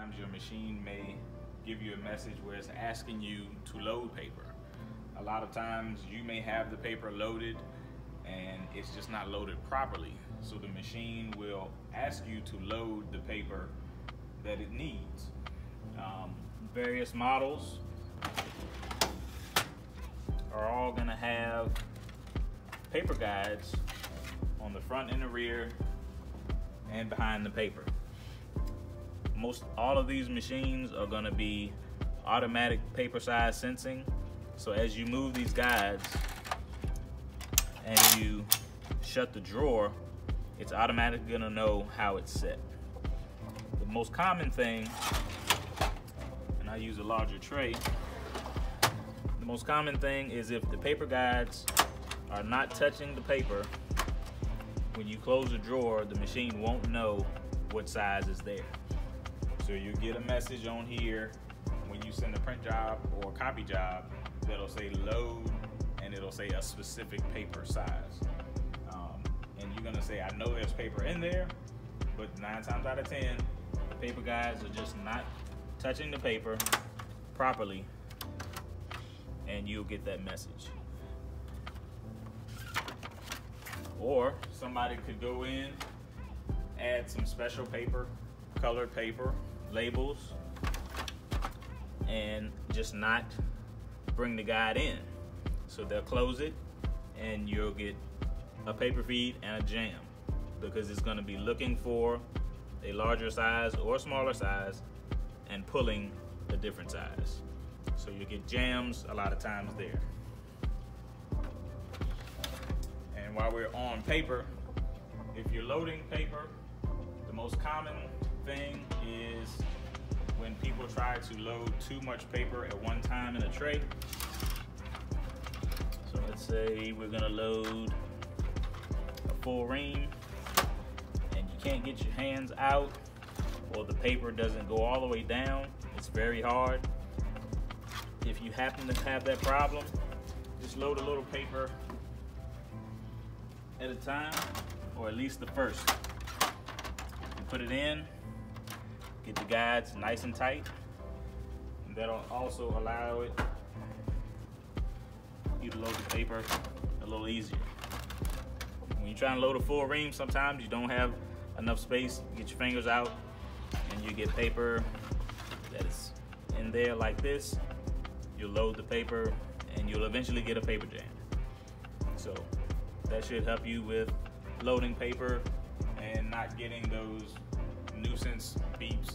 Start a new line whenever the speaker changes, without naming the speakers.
times your machine may give you a message where it's asking you to load paper. A lot of times you may have the paper loaded and it's just not loaded properly. So the machine will ask you to load the paper that it needs. Various models are all gonna have paper guides on the front and the rear and behind the paper. Most all of these machines are gonna be automatic paper size sensing. So as you move these guides and you shut the drawer, it's automatically gonna know how it's set. The most common thing, and I use a larger tray, the most common thing is if the paper guides are not touching the paper, when you close the drawer, the machine won't know what size is there. So you get a message on here when you send a print job or a copy job that'll say load, and it'll say a specific paper size. And you're gonna say, I know there's paper in there, but 9 times out of 10, the paper guides are just not touching the paper properly, and you'll get that message. Or somebody could go in, add some special paper, colored paper, labels, and just not bring the guide in. So they'll close it and you'll get a paper feed and a jam, because it's gonna be looking for a larger size or a smaller size and pulling a different size. So you get jams a lot of times there. And while we're on paper, if you're loading paper, the most common thing is when people try to load too much paper at one time in a tray. So let's say we're gonna load a full ream and you can't get your hands out, or the paper doesn't go all the way down. It's very hard. If you happen to have that problem, just load a little paper at a time, or at least the first. You put it in, get the guides nice and tight, and that'll also allow you to load the paper a little easier. When you're trying to load a full ream, sometimes you don't have enough space. You get your fingers out and you get paper that is in there like this. You'll load the paper and you'll eventually get a paper jam. So that should help you with loading paper and not getting those nuisance beeps